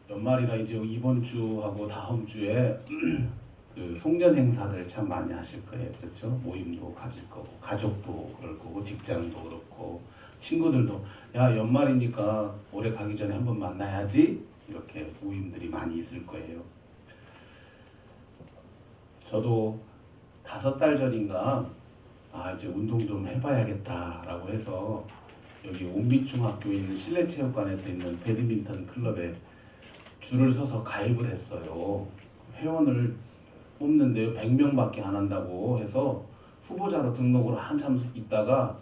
연말이라 이제 이번 주하고 다음 주에 그 송년 행사들 참 많이 하실 거예요. 그렇죠? 모임도 가질 거고, 가족도 그럴 거고, 직장도 그렇고, 친구들도 야, 연말이니까 올해 가기 전에 한번 만나야지. 이렇게 모임들이 많이 있을 거예요. 저도 5달 전인가 이제 운동 좀 해봐야겠다라고 해서 여기 옥빛중학교에 있는 실내체육관에서 있는 배드민턴 클럽에 줄을 서서 가입을 했어요. 회원을 뽑는데 100명밖에 안 한다고 해서 후보자로 등록을 한참 있다가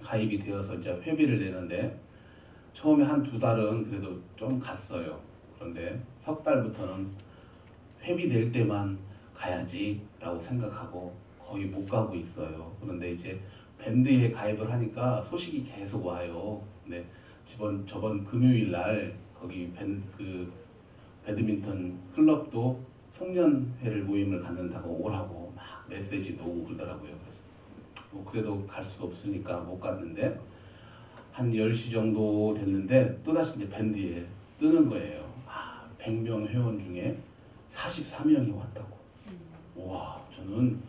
가입이 되어서 이제 회비를 내는데 처음에 한 2달은 그래도 좀 갔어요. 그런데 석 달부터는 회비 낼 때만 가야지 라고 생각하고 거의 못 가고 있어요. 그런데 이제 밴드에 가입을 하니까 소식이 계속 와요. 근데 저번 금요일 날 거기 배드민턴 클럽도 송년회를 모임을 갖는다고 오라고 막 메시지도 오고 그러더라고요. 그래서 뭐 그래도 갈 수 없으니까 못 갔는데 한 10시 정도 됐는데 또다시 이제 밴드에 뜨는 거예요. 100명 회원 중에 44명이 왔다고. 와, 저는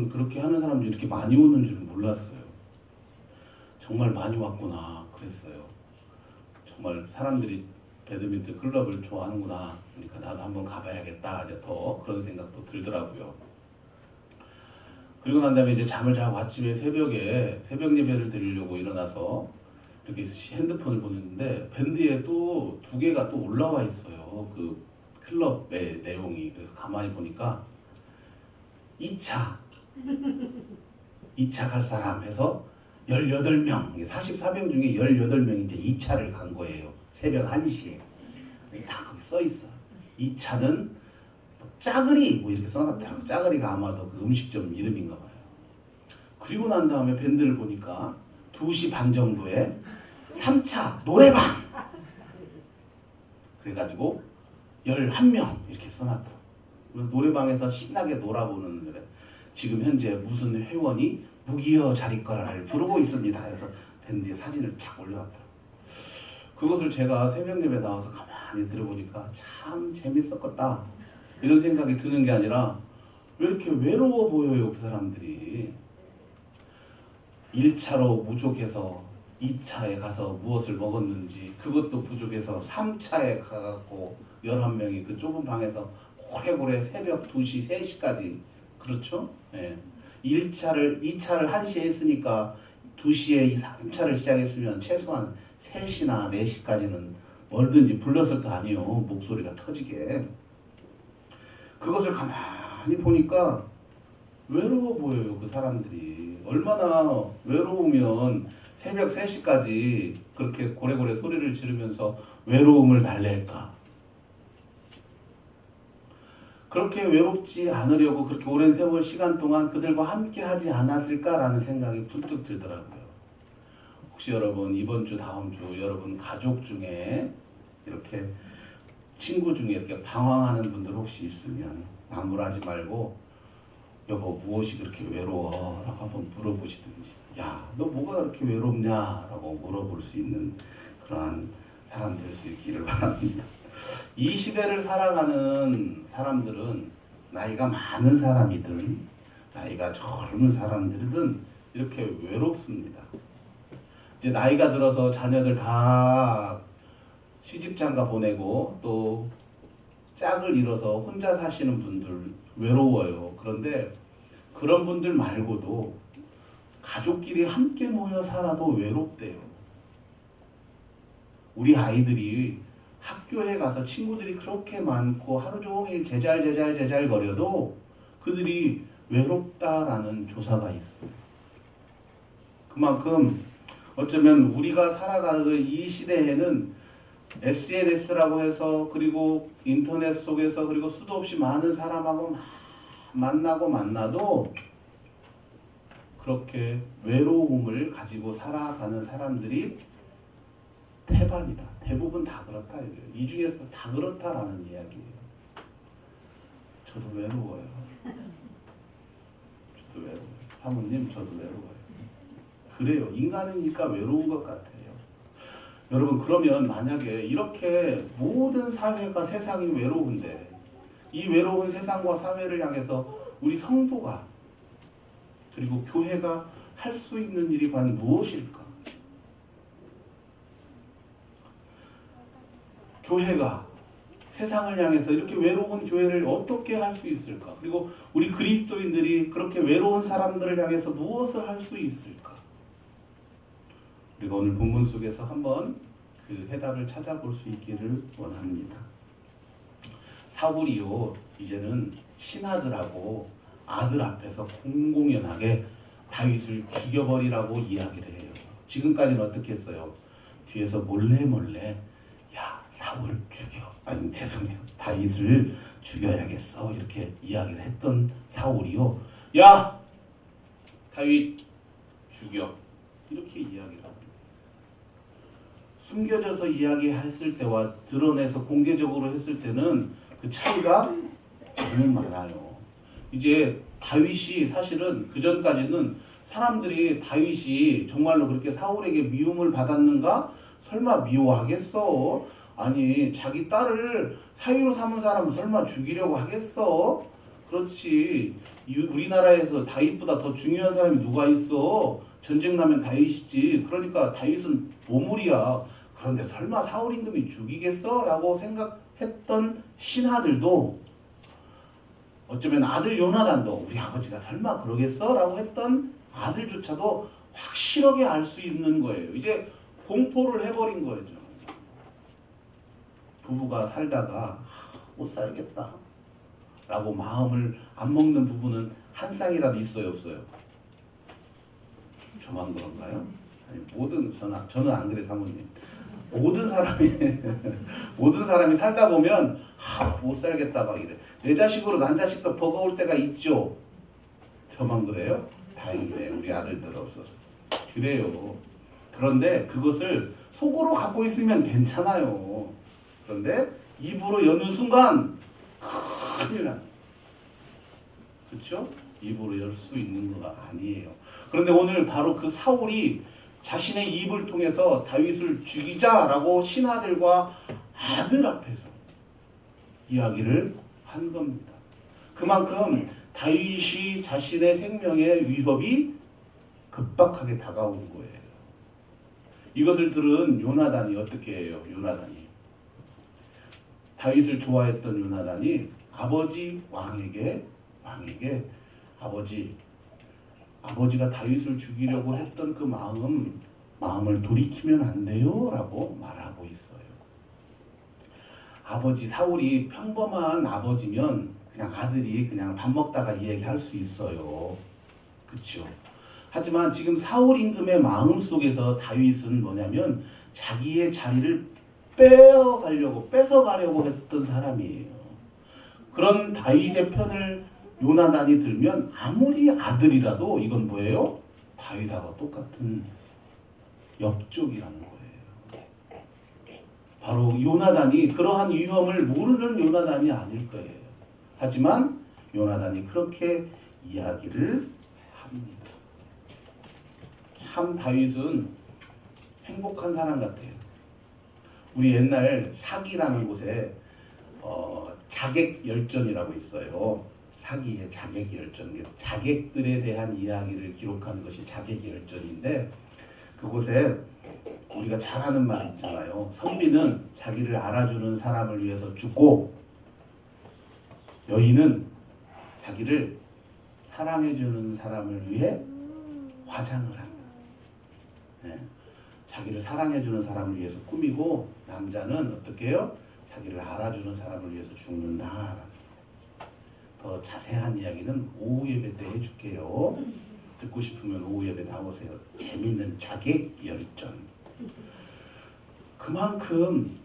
그렇게 하는 사람들이 이렇게 많이 오는 줄은 몰랐어요. 정말 많이 왔구나 그랬어요. 정말 사람들이 배드민턴 클럽을 좋아하는구나. 그러니까 나도 한번 가봐야겠다. 이제 더 그런 생각도 들더라고요. 그리고 난 다음에 이제 잠을 자고 아침에 새벽에 새벽 예배를 드리려고 일어나서 이렇게 핸드폰을 보는데 밴드에 또 2개가 또 올라와 있어요. 그 클럽의 내용이. 그래서 가만히 보니까 2차 갈 사람 해서 18명, 44명 중에 18명이 이제 2차를 간 거예요. 새벽 1시에. 다 거기 써 있어. 2차는 짜그리 뭐 이렇게 써놨더라고. 짜그리가 아마도 그 음식점 이름인가 봐요. 그리고 난 다음에 밴드를 보니까 2시 반 정도에 3차 노래방! 그래가지고 11명 이렇게 써놨더라고. 그래서 노래방에서 신나게 놀아보는 노래. 지금 현재 무슨 회원이 무기여 자리거라를 부르고 있습니다. 그래서 밴드에 사진을 착 올려놨더라고. 그것을 제가 새벽 예배 나와서 가만히 들어보니까 참 재밌었겠다. 이런 생각이 드는 게 아니라 왜 이렇게 외로워 보여요, 그 사람들이. 1차로 부족해서 2차에 가서 무엇을 먹었는지, 그것도 부족해서 3차에 가갖고 11명이 그 좁은 방에서 고래고래 새벽 2시, 3시까지. 그렇죠? 예. 2차를 1시에 했으니까 2시에 3차를 시작했으면 최소한 3시나 4시까지는 얼든지 불렀을 거 아니에요. 목소리가 터지게. 그것을 가만히 보니까 외로워 보여요. 그 사람들이. 얼마나 외로우면 새벽 3시까지 그렇게 고래고래 소리를 지르면서 외로움을 달랠까. 그렇게 외롭지 않으려고 그렇게 오랜 세월 시간 동안 그들과 함께 하지 않았을까라는 생각이 불뚝 들더라고요. 혹시 여러분 이번 주 다음 주 여러분 가족 중에 이렇게 친구 중에 이렇게 방황하는 분들 혹시 있으면 나무라지 말고 여보 무엇이 그렇게 외로워? 라고 한번 물어보시든지 야 너 뭐가 그렇게 외롭냐? 라고 물어볼 수 있는 그러한 사람 될 수 있기를 바랍니다. 이 시대를 살아가는 사람들은 나이가 많은 사람이든 나이가 젊은 사람들이든 이렇게 외롭습니다. 이제 나이가 들어서 자녀들 다 시집장가 보내고 또 짝을 잃어서 혼자 사시는 분들 외로워요. 그런데 그런 분들 말고도 가족끼리 함께 모여 살아도 외롭대요. 우리 아이들이 학교에 가서 친구들이 그렇게 많고 하루 종일 제잘 거려도 그들이 외롭다라는 조사가 있어요. 그만큼 어쩌면 우리가 살아가는 이 시대에는 SNS라고 해서 그리고 인터넷 속에서 그리고 수도 없이 많은 사람하고 만나도 그렇게 외로움을 가지고 살아가는 사람들이 태반이다. 대부분 다 그렇다. 이 중에서 다 그렇다라는 이야기예요. 저도 외로워요. 저도 외로워요. 사모님 저도 외로워요. 그래요. 인간이니까 외로운 것 같아요. 여러분 그러면 만약에 이렇게 모든 사회가 세상이 외로운데 이 외로운 세상과 사회를 향해서 우리 성도가 그리고 교회가 할 수 있는 일이 과연 무엇일까? 교회가 세상을 향해서 이렇게 외로운 교회를 어떻게 할 수 있을까? 그리고 우리 그리스도인들이 그렇게 외로운 사람들을 향해서 무엇을 할 수 있을까? 우리가 오늘 본문 속에서 한번 그 해답을 찾아볼 수 있기를 원합니다. 사울이요 이제는 신하들하고 아들 앞에서 공공연하게 다윗을 죽여버리라고 이야기를 해요. 지금까지는 어떻게 했어요? 뒤에서 몰래 야 사울 죽여. 아니 죄송해요. 다윗을 죽여야겠어. 이렇게 이야기를 했던 사울이요. 야 다윗 죽여. 이렇게 이야기를 합니다. 숨겨져서 이야기했을 때와 드러내서 공개적으로 했을 때는 그 차이가 너무 많아요. 이제 다윗이 사실은 그 전까지는 사람들이 다윗이 정말로 그렇게 사울에게 미움을 받았는가? 설마 미워하겠어? 아니 자기 딸을 사위로 삼은 사람은 설마 죽이려고 하겠어? 그렇지. 우리나라에서 다윗보다 더 중요한 사람이 누가 있어? 전쟁 나면 다윗이지. 그러니까 다윗은 보물이야. 그런데 설마 사울 임금이 죽이겠어? 라고 생각했던 신하들도 어쩌면 아들 요나단도 우리 아버지가 설마 그러겠어? 라고 했던 아들조차도 확실하게 알 수 있는 거예요. 이제 공포를 해버린 거죠. 부부가 살다가 못 살겠다 라고 마음을 안 먹는 부부는 한 쌍이라도 있어요 없어요? 저만 그런가요? 아니, 저는 안 그래 사모님. 모든 사람이 살다 보면 못 살겠다 막 이래. 내 자식으로 난 자식도 버거울 때가 있죠. 저만 그래요? 다행이네. 우리 아들들 없어서. 그래요. 그런데 그것을 속으로 갖고 있으면 괜찮아요. 그런데 입으로 여는 순간 큰일 납니다. 그렇죠? 입으로 열 수 있는 거 아니에요. 그런데 오늘 바로 그 사울이 자신의 입을 통해서 다윗을 죽이자라고 신하들과 아들 앞에서 이야기를 한 겁니다. 그만큼 다윗이 자신의 생명의 위협이 급박하게 다가온 거예요. 이것을 들은 요나단이 어떻게 해요? 요나단이 다윗을 좋아했던 요나단이 아버지 왕에게 아버지가 다윗을 죽이려고 했던 그 마음을 돌이키면 안 돼요 라고 말하고 있어요. 아버지 사울이 평범한 아버지면 그냥 아들이 그냥 밥 먹다가 이야기할 수 있어요. 그렇죠? 하지만 지금 사울 임금의 마음속에서 다윗은 뭐냐면 자기의 자리를 뺏어가려고 했던 사람이에요. 그런 다윗의 편을 요나단이 들면 아무리 아들이라도 이건 뭐예요? 다윗하고 똑같은 역족이라는 거예요. 바로 요나단이 그러한 위험을 모르는 요나단이 아닐 거예요. 하지만 요나단이 그렇게 이야기를 합니다. 참 다윗은 행복한 사람 같아요. 우리 옛날 사기라는 곳에 자객열전이라고 있어요. 사기의 자객열전, 자객들에 대한 이야기를 기록하는 것이 자객열전인데 그곳에 우리가 잘 아는 말 있잖아요. 선비는 자기를 알아주는 사람을 위해서 죽고 여인은 자기를 사랑해주는 사람을 위해 화장을 한다. 네. 자기를 사랑해주는 사람을 위해서 꾸미고 남자는 어떻게 해요? 자기를 알아주는 사람을 위해서 죽는다. 더 자세한 이야기는 오후 예배 때 해줄게요. 듣고 싶으면 오후 예배 나오세요. 재밌는 자객열전. 그만큼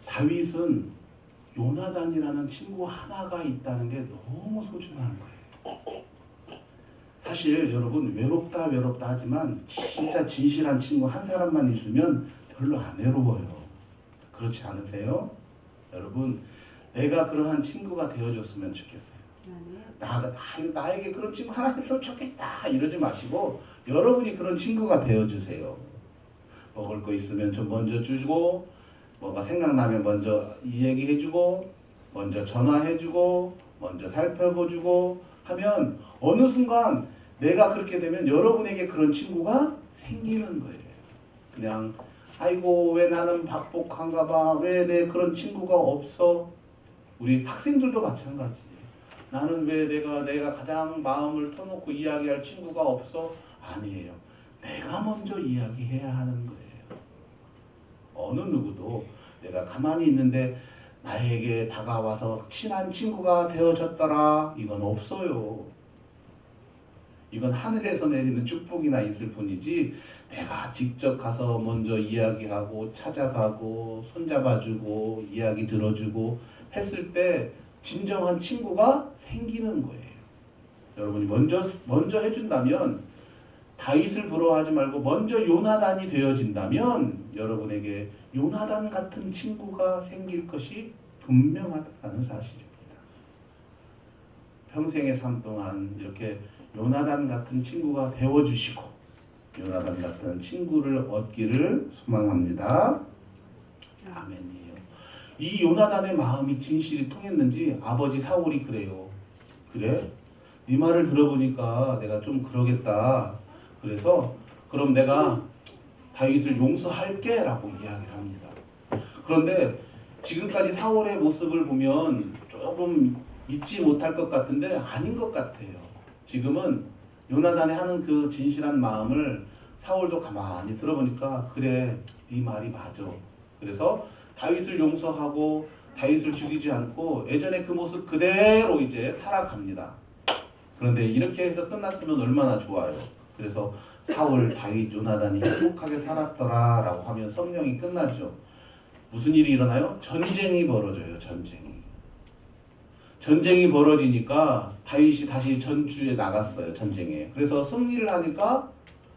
다윗은 요나단이라는 친구 하나가 있다는 게 너무 소중한 거예요. 사실 여러분 외롭다 하지만 진짜 진실한 친구 한 사람만 있으면 별로 안 외로워요. 그렇지 않으세요? 여러분 내가 그러한 친구가 되어줬으면 좋겠어요. 나에게 그런 친구 하나 있으면 좋겠다 이러지 마시고 여러분이 그런 친구가 되어주세요. 먹을 거 있으면 좀 먼저 주고, 뭐가 생각나면 먼저 얘기해주고, 먼저 전화해주고, 먼저 살펴보주고 하면 어느 순간 내가 그렇게 되면 여러분에게 그런 친구가 생기는 거예요. 그냥 아이고 왜 나는 박복한가 봐, 왜 내 그런 친구가 없어. 우리 학생들도 마찬가지. 나는 왜 내가 가장 마음을 터놓고 이야기할 친구가 없어? 아니에요. 내가 먼저 이야기해야 하는 거예요. 어느 누구도 내가 가만히 있는데 나에게 다가와서 친한 친구가 되어졌더라, 이건 없어요. 이건 하늘에서 내리는 축복이나 있을 뿐이지, 내가 직접 가서 먼저 이야기하고 찾아가고 손잡아주고 이야기 들어주고 했을 때 진정한 친구가 생기는 거예요. 여러분이 먼저 해준다면, 다윗을 부러워하지 말고 먼저 요나단이 되어진다면 여러분에게 요나단 같은 친구가 생길 것이 분명하다는 사실입니다. 평생의 삶 동안 이렇게 요나단 같은 친구가 되어주시고 요나단 같은 친구를 얻기를 소망합니다. 아멘이에요. 이 요나단의 마음이 진실이 통했는지 아버지 사울이 그래요. 그래? 네 말을 들어보니까 내가 좀 그러겠다. 그래서 그럼 내가 다윗을 용서할게 라고 이야기를 합니다. 그런데 지금까지 사울의 모습을 보면 조금 믿지 못할 것 같은데 아닌 것 같아요. 지금은 요나단이 하는 그 진실한 마음을 사울도 가만히 들어보니까 그래, 네 말이 맞아. 그래서 다윗을 용서하고 다윗을 죽이지 않고 예전에 그 모습 그대로 이제 살아갑니다. 그런데 이렇게 해서 끝났으면 얼마나 좋아요. 그래서 사울, 다윗, 요나단이 행복하게 살았더라 라고 하면 성경이 끝나죠. 무슨 일이 일어나요? 전쟁이 벌어져요. 전쟁이 벌어지니까 다윗이 다시 전주에 나갔어요. 전쟁에. 그래서 승리를 하니까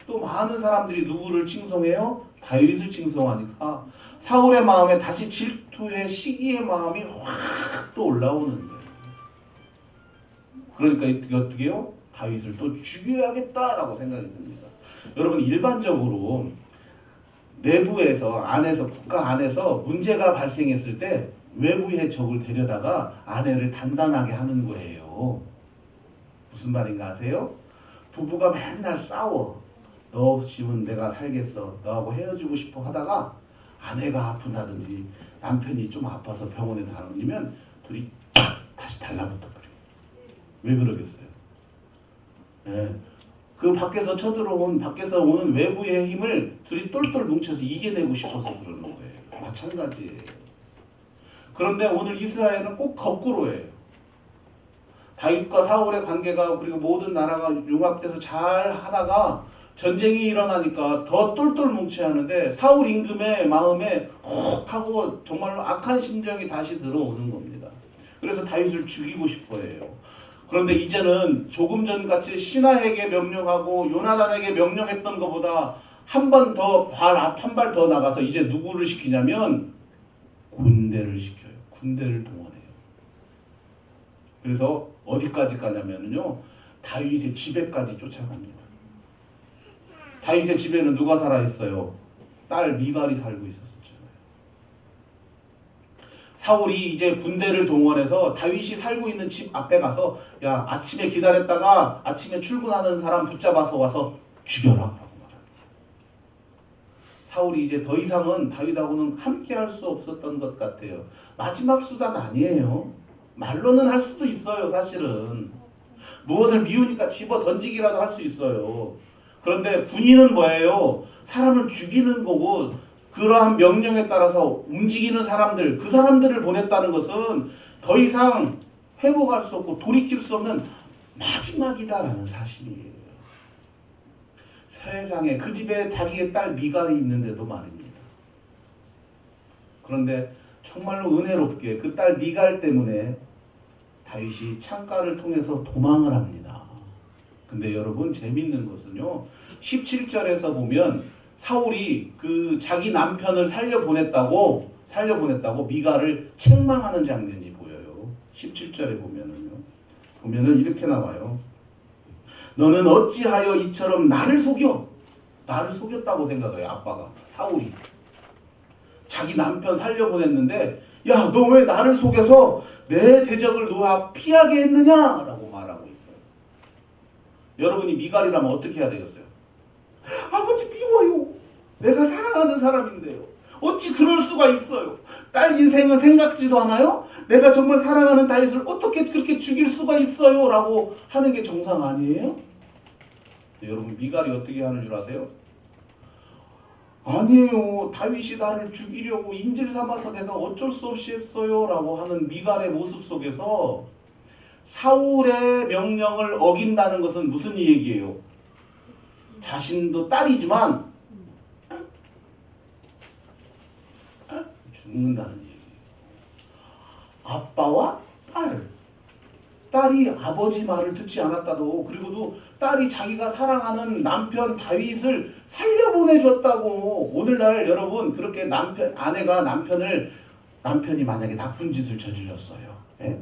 또 많은 사람들이 누구를 칭송해요? 다윗을 칭송하니까 사울의 마음에 다시 질투의 시기의 마음이 확 또 올라오는 거예요. 그러니까 어떻게요? 다윗을 또 죽여야겠다라고 생각이 듭니다. 여러분, 일반적으로 내부에서 국가 안에서 문제가 발생했을 때 외부의 적을 데려다가 아내를 단단하게 하는 거예요. 무슨 말인가 아세요? 부부가 맨날 싸워. 너 없이면 내가 살겠어. 너하고 헤어지고 싶어 하다가 아내가 아프다든지 남편이 좀 아파서 병원에 다니면 둘이 다시 달라붙어 버려요. 왜 그러겠어요? 네. 그 밖에서 오는 외부의 힘을 둘이 똘똘 뭉쳐서 이겨내고 싶어서 그러는 거예요. 마찬가지예요. 그런데 오늘 이스라엘은 꼭 거꾸로예요. 다윗과 사울의 관계가 그리고 모든 나라가 융합돼서 잘 하다가 전쟁이 일어나니까 더 똘똘 뭉쳐야 하는데 사울 임금의 마음에 혹 하고 정말로 악한 심정이 다시 들어오는 겁니다. 그래서 다윗을 죽이고 싶어 해요. 그런데 이제는 조금 전같이 신하에게 명령하고 요나단에게 명령했던 것보다 한 발 더 나가서 이제 누구를 시키냐면 군대를 시켜요. 군대를 동원해요. 그래서 어디까지 가냐면요, 다윗의 집에까지 쫓아갑니다. 다윗의 집에는 누가 살아 있어요? 딸 미갈이 살고 있었잖아요. 사울이 이제 군대를 동원해서 다윗이 살고 있는 집 앞에 가서 야, 아침에 기다렸다가 아침에 출근하는 사람 붙잡아서 와서 죽여라 라고 말합니다. 사울이 이제 더 이상은 다윗하고는 함께 할 수 없었던 것 같아요. 마지막 수단 아니에요. 말로는 할 수도 있어요. 사실은 무엇을 미우니까 집어 던지기라도 할 수 있어요. 그런데 군인은 뭐예요? 사람을 죽이는 거고, 그러한 명령에 따라서 움직이는 사람들, 그 사람들을 보냈다는 것은 더 이상 회복할 수 없고 돌이킬 수 없는 마지막이다라는 사실이에요. 세상에 그 집에 자기의 딸 미갈이 있는데도 말입니다. 그런데 정말로 은혜롭게 그 딸 미갈 때문에 다윗이 창가를 통해서 도망을 합니다. 근데 여러분, 재밌는 것은요, 17절에서 보면 사울이 그 자기 남편을 살려보냈다고 미갈을 책망하는 장면이 보여요. 17절에 보면은 이렇게 나와요. 너는 어찌하여 이처럼 나를 속여? 나를 속였다고 생각해요. 아빠가 사울이 자기 남편 살려보냈는데 야, 너 왜 나를 속여서 내 대적을 놓아 피하게 했느냐라고 말하고 있어요. 여러분이 미갈이라면 어떻게 해야 되겠어요? 아버지 미워요. 내가 사랑하는 사람인데요. 어찌 그럴 수가 있어요? 딸 인생은 생각지도 않아요? 내가 정말 사랑하는 다윗을 어떻게 그렇게 죽일 수가 있어요? 라고 하는 게 정상 아니에요? 여러분 미갈이 어떻게 하는 줄 아세요? 아니에요. 다윗이 나를 죽이려고 인질 삼아서 내가 어쩔 수 없이 했어요. 라고 하는 미갈의 모습 속에서 사울의 명령을 어긴다는 것은 무슨 얘기예요? 자신도 딸이지만 죽는다는 얘기예요. 아빠와 딸이 아버지 말을 듣지 않았다도, 그리고도 딸이 자기가 사랑하는 남편 다윗을 살려보내줬다고. 오늘날 여러분 그렇게 아내가 남편이 만약에 나쁜 짓을 저질렀어요. 예?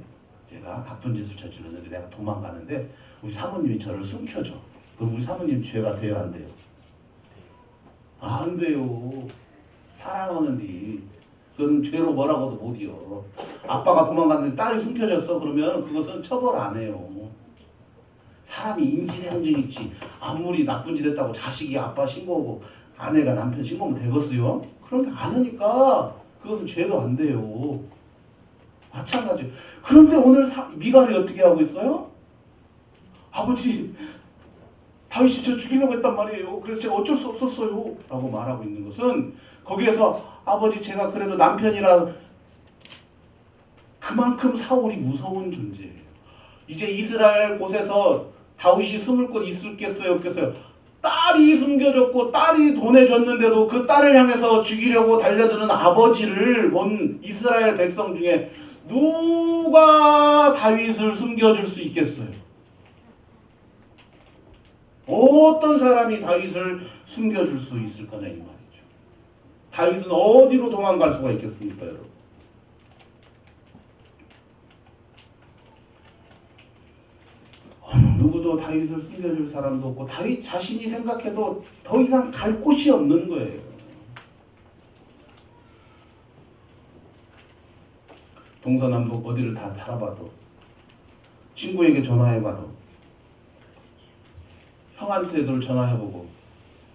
제가 나쁜 짓을 저질렀는데 내가 도망가는데 우리 사모님이 저를 숨겨줘. 그럼 우리 사모님 죄가 돼요, 안 돼요? 안 돼요. 사랑하는데 그건 죄로 뭐라고도 못이요. 아빠가 도망갔는데 딸이 숨겨졌어. 그러면 그것은 처벌 안 해요. 사람이 인지상정 있지. 아무리 나쁜 짓 했다고 자식이 아빠 신고하고 아내가 남편 신고하면 되겠어요? 그런 게 안 하니까 그것은 죄도 안 돼요. 마찬가지예요. 그런데 오늘 미갈이 어떻게 하고 있어요? 아버지 다윗이 저 죽이려고 했단 말이에요. 그래서 제가 어쩔 수 없었어요. 라고 말하고 있는 것은 거기에서 아버지 제가 그래도 남편이라 그만큼 사울이 무서운 존재예요. 이제 이스라엘 곳에서 다윗이 숨을 곳 있을겠어요? 없겠어요? 딸이 숨겨졌고 딸이 보내줬는데도 그 딸을 향해서 죽이려고 달려드는 아버지를 본 이스라엘 백성 중에 누가 다윗을 숨겨줄 수 있겠어요? 어떤 사람이 다윗을 숨겨줄 수 있을 거냐 이 말이죠. 다윗은 어디로 도망갈 수가 있겠습니까, 여러분? 누구도 다윗을 숨겨줄 사람도 없고 다윗 자신이 생각해도 더 이상 갈 곳이 없는 거예요. 동서남북 어디를 다 달아봐도, 친구에게 전화해봐도, 형한테도 전화해보고,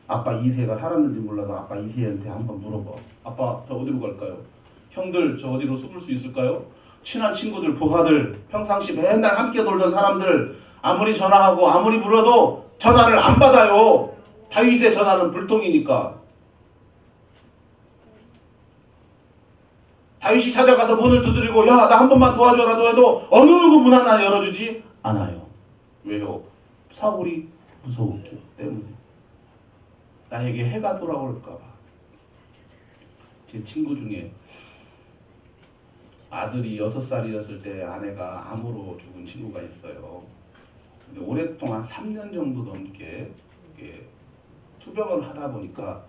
아빠 2세가 살았는지 몰라도 아빠 2세한테 한번 물어봐. 아빠 저 어디로 갈까요? 형들 저 어디로 숨을 수 있을까요? 친한 친구들, 부하들, 평상시 맨날 함께 놀던 사람들 아무리 전화하고 아무리 물어도 전화를 안 받아요. 다윗의 전화는 불통이니까. 다윗이 찾아가서 문을 두드리고 야 나 한 번만 도와줘라도 해도 어느 누구 문 하나 열어주지 않아요. 왜요? 사울이 무서웠기 때문에. 나에게 해가 돌아올까 봐. 제 친구 중에 아들이 6살이었을 때 아내가 암으로 죽은 친구가 있어요. 근데 오랫동안 3년 정도 넘게 투병을 하다 보니까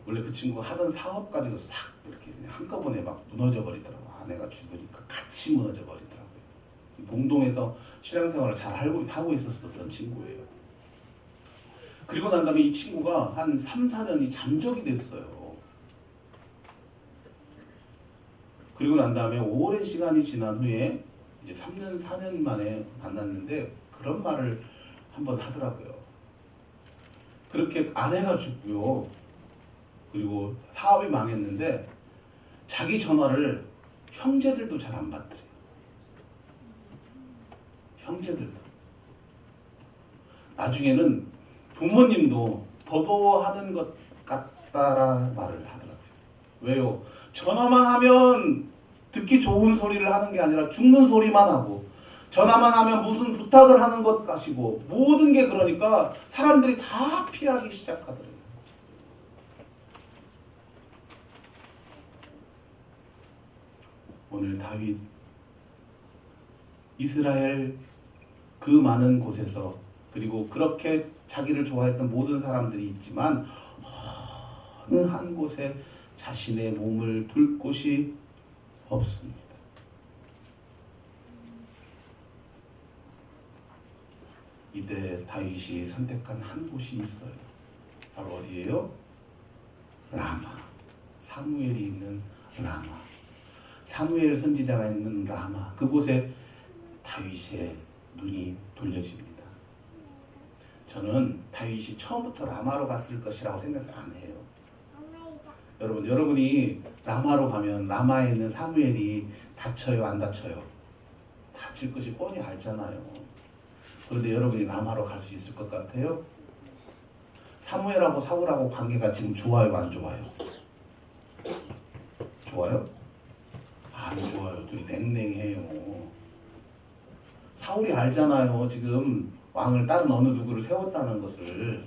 원래 그 친구가 하던 사업까지도 싹 이렇게 한꺼번에 막 무너져 버리더라고요. 아내가 죽으니까 같이 무너져 버리더라고요. 공동에서 신앙생활을 잘 하고 있었던 친구예요. 그리고 난 다음에 이 친구가 한 3, 4년이 잠적이 됐어요. 그리고 난 다음에 오랜 시간이 지난 후에 이제 3년, 4년 만에 만났는데 그런 말을 한번 하더라고요. 그렇게 아내가 죽고요. 그리고 사업이 망했는데 자기 전화를 형제들도 잘 안 받더래요. 형제들도. 나중에는 부모님도 버거워하는 것 같다라 말을 하더라고요. 왜요? 전화만 하면 듣기 좋은 소리를 하는 게 아니라 죽는 소리만 하고, 전화만 하면 무슨 부탁을 하는 것 같이고, 모든 게 그러니까 사람들이 다 피하기 시작하더래요. 오늘 다윗, 이스라엘 그 많은 곳에서, 그리고 그렇게 자기를 좋아했던 모든 사람들이 있지만 어느 한 곳에 자신의 몸을 둘 곳이 없습니다. 이때 다윗이 선택한 한 곳이 있어요. 바로 어디예요? 라마. 사무엘이 있는 라마. 사무엘 선지자가 있는 라마. 그곳에 다윗의 눈이 돌려집니다. 저는 다윗이 처음부터 라마로 갔을 것이라고 생각 안 해요. 여러분, 여러분이 라마로 가면 라마에 있는 사무엘이 다쳐요, 안 다쳐요? 다칠 것이 뻔히 알잖아요. 그런데 여러분이 라마로 갈 수 있을 것 같아요? 사무엘하고 사울하고 관계가 지금 좋아요, 안 좋아요? 좋아요? 안 좋아요. 둘이 냉랭해요. 사울이 알잖아요. 지금 왕을 다른 어느 누구를 세웠다는 것을.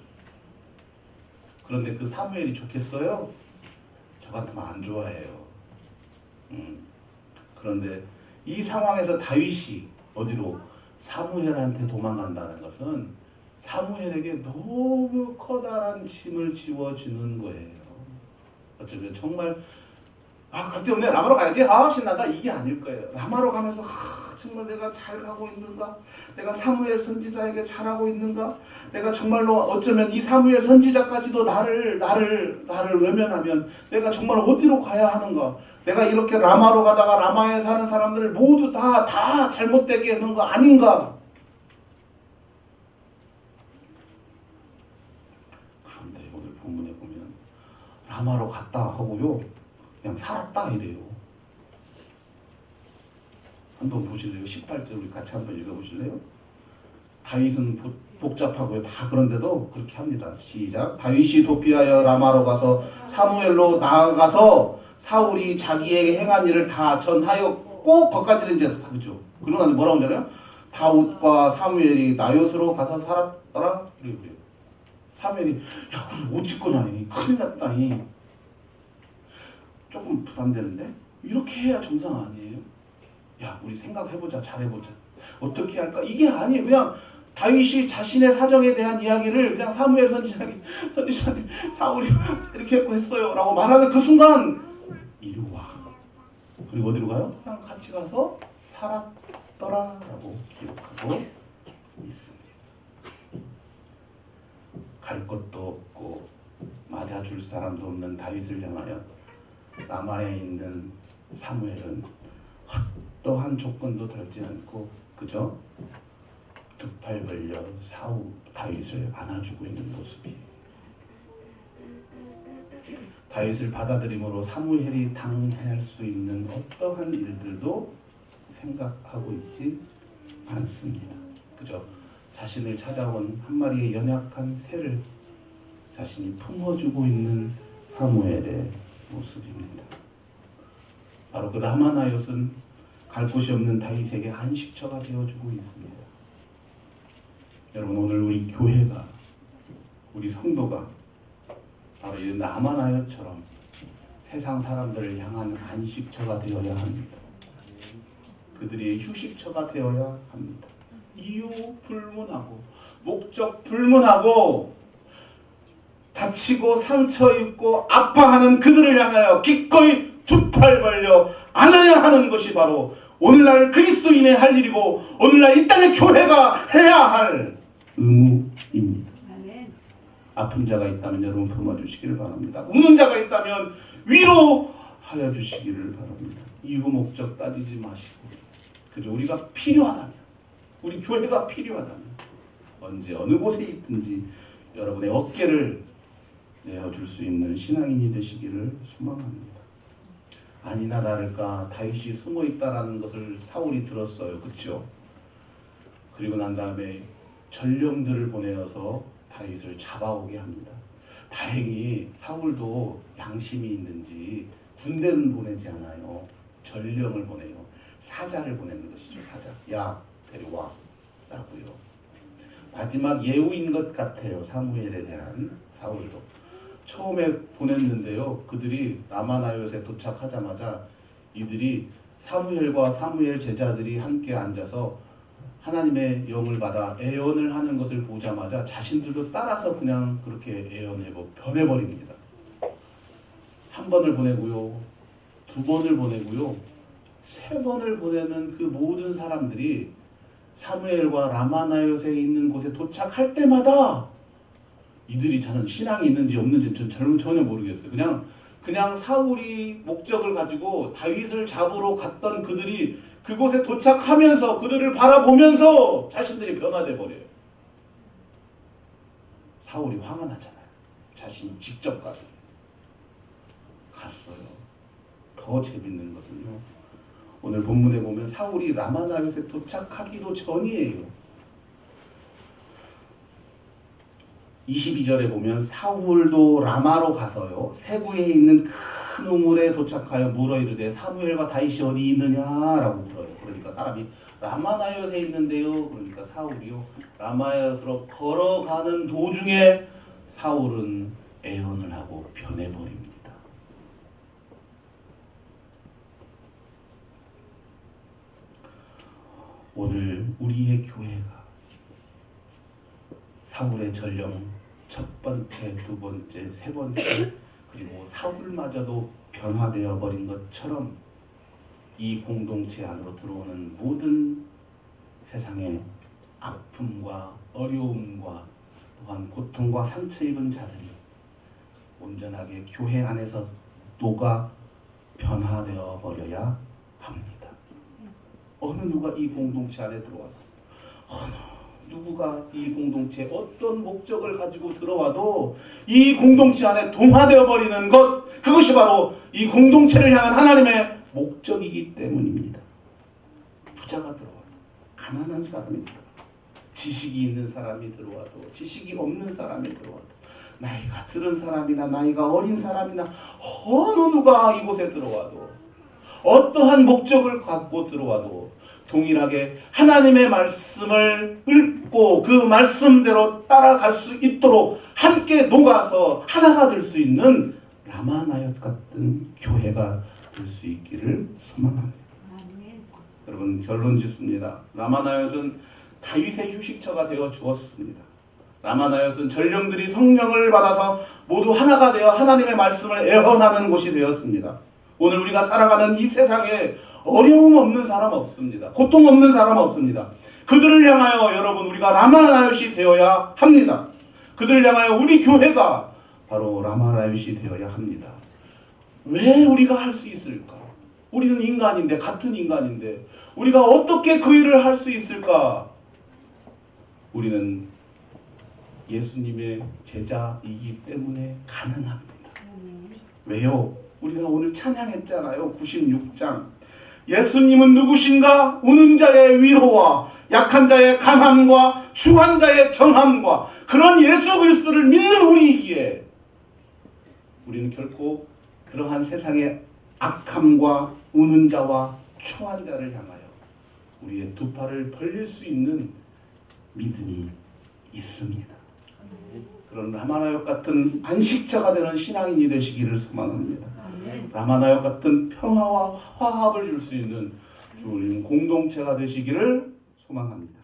그런데 그 사무엘이 좋겠어요? 저 같으면 안 좋아해요. 그런데 이 상황에서 다윗이 어디로? 사무엘한테 도망간다는 것은 사무엘에게 너무 커다란 짐을 지워주는 거예요. 어쩌면 정말 갈데없네, 라마로 가야지, 신나다, 이게 아닐 거예요. 라마로 가면서 정말 내가 잘 가고 있는가? 내가 사무엘 선지자에게 잘하고 있는가? 내가 정말로 어쩌면 이 사무엘 선지자까지도 나를 외면하면 내가 정말 어디로 가야 하는가? 내가 이렇게 라마로 가다가 라마에 사는 사람들을 모두 다 잘못되게 하는 거 아닌가? 그런데 오늘 본문에 보면 라마로 갔다 하고요, 그냥 살았다 이래요. 한번 보실래요? 18절 우리 같이 한번 읽어보실래요? 다윗은 복잡하고요. 다 그런데도 그렇게 합니다. 시작. 다윗이 도피하여 라마로 가서 사무엘로 나아가서 사울이 자기에게 행한 일을 다 전하였고, 거기까지는 이제 그죠. 그러고 나서 뭐라고 하잖아요? 다윗과 사무엘이 나요스로 가서 살았더라. 그래요. 사무엘이 어찌거나 큰일 났다. 조금 부담되는데 이렇게 해야 정상 아니에요? 야, 우리 생각해보자, 잘해보자. 어떻게 할까? 이게 아니에요. 그냥 다윗이 자신의 사정에 대한 이야기를 그냥 사무엘 선지자님 사울이 이렇게 했어요 라고 말하는 그 순간 이리 와. 그리고 어디로 가요? 그냥 같이 가서 살았더라 라고 기록하고 있습니다. 갈 것도 없고 맞아줄 사람도 없는 다윗을 향하여 라마에 있는 사무엘은 어떠한 조건도 달지 않고 그저 두 팔 벌려 다윗을 안아주고 있는 모습이, 다윗을 받아들임으로 사무엘이 당할 수 있는 어떠한 일들도 생각하고 있지 않습니다. 그저 자신을 찾아온 한 마리의 연약한 새를 자신이 품어주고 있는 사무엘의 모습입니다. 바로 그 라마나옅은 갈 곳이 없는 다윗에게 안식처가 되어주고 있습니다. 여러분, 오늘 우리 교회가, 우리 성도가 바로 이 라마나옅처럼 세상 사람들을 향한 안식처가 되어야 합니다. 그들의 휴식처가 되어야 합니다. 이유 불문하고 목적 불문하고 다치고 상처 입고 아파하는 그들을 향하여 기꺼이 두 팔 벌려 안아야 하는 것이 바로 오늘날 그리스도인의 할 일이고 오늘날 이 땅의 교회가 해야 할 의무입니다. 아픈 자가 있다면 여러분 품어주시기를 바랍니다. 우는 자가 있다면 위로하여 주시기를 바랍니다. 이유 목적 따지지 마시고 그저 우리가 필요하다면, 우리 교회가 필요하다면 언제 어느 곳에 있든지 여러분의 어깨를 내어줄 수 있는 신앙인이 되시기를 소망합니다. 아니나 다를까 다윗이 숨어있다라는 것을 사울이 들었어요. 그렇죠? 그리고 난 다음에 전령들을 보내어서 다윗을 잡아오게 합니다. 다행히 사울도 양심이 있는지 군대는 보내지 않아요. 전령을 보내요. 사자를 보내는 것이죠. 사자. 야, 데려와 라고요. 마지막 예우인 것 같아요. 사무엘에 대한 사울도. 처음에 보냈는데요. 그들이 라마나옅에 도착하자마자 이들이 사무엘과 사무엘 제자들이 함께 앉아서 하나님의 영을 받아 애언을 하는 것을 보자마자 자신들도 따라서 그냥 그렇게 애언하고 변해버립니다. 한 번을 보내고요. 두 번을 보내고요. 세 번을 보내는 그 모든 사람들이 사무엘과 라마나옅에 있는 곳에 도착할 때마다 이들이 저는 신앙이 있는지 없는지 전혀 모르겠어요. 그냥 사울이 목적을 가지고 다윗을 잡으러 갔던 그들이 그곳에 도착하면서 그들을 바라보면서 자신들이 변화돼 버려요. 사울이 화가 나잖아요. 자신이 직접 갔어요. 더 재밌는 것은요, 오늘 본문에 보면 사울이 라마나요에 도착하기도 전이에요. 22절에 보면 사울도 라마로 가서요 세구에 있는 큰 우물에 도착하여 물어 이르되 사무엘과 다윗이 어디 있느냐라고 물어요. 그러니까 사람이 라마나요에 있는데요. 그러니까 사울이요 라마나요로 걸어가는 도중에 사울은 애언을 하고 변해버립니다. 오늘 우리의 교회가 사울의 전령 첫 번째, 두 번째, 세 번째 그리고 사울마저도 변화되어 버린 것처럼 이 공동체 안으로 들어오는 모든 세상의 아픔과 어려움과 또한 고통과 상처 입은 자들이 온전하게 교회 안에서 녹아 변화되어 버려야 합니다. 어느 누가 이 공동체 안에 들어와도 어느 누구가 이 공동체에 어떤 목적을 가지고 들어와도 이 공동체 안에 동화되어 버리는 것, 그것이 바로 이 공동체를 향한 하나님의 목적이기 때문입니다. 부자가 들어와도, 가난한 사람이 들어와도, 지식이 있는 사람이 들어와도, 지식이 없는 사람이 들어와도, 나이가 들은 사람이나 나이가 어린 사람이나 어느 누가 이곳에 들어와도, 어떠한 목적을 갖고 들어와도 동일하게 하나님의 말씀을 읽고 그 말씀대로 따라갈 수 있도록 함께 녹아서 하나가 될 수 있는 라마나얏 같은 교회가 될 수 있기를 소망합니다. 여러분, 결론 짓습니다. 라마나얏은 다윗의 휴식처가 되어 주었습니다. 라마나얏은 전령들이 성령을 받아서 모두 하나가 되어 하나님의 말씀을 애언하는 곳이 되었습니다. 오늘 우리가 살아가는 이 세상에 어려움 없는 사람 없습니다. 고통 없는 사람 없습니다. 그들을 향하여 여러분 우리가 라마나얏이 되어야 합니다. 그들을 향하여 우리 교회가 바로 라마나얏이 되어야 합니다. 왜 우리가 할 수 있을까? 우리는 인간인데, 같은 인간인데 우리가 어떻게 그 일을 할 수 있을까? 우리는 예수님의 제자이기 때문에 가능합니다. 왜요? 우리가 오늘 찬양했잖아요. 96장. 예수님은 누구신가? 우는 자의 위로와 약한 자의 강함과 추한 자의 정함과 그런 예수 그리스도를 믿는 우리이기에 우리는 결코 그러한 세상의 악함과 우는 자와 추한 자를 향하여 우리의 두 팔을 벌릴 수 있는 믿음이 있습니다. 그런 라마나얏 같은 안식처가 되는 신앙인이 되시기를 소망합니다. 라마나얏 같은 평화와 화합을 줄 수 있는 주님 공동체가 되시기를 소망합니다.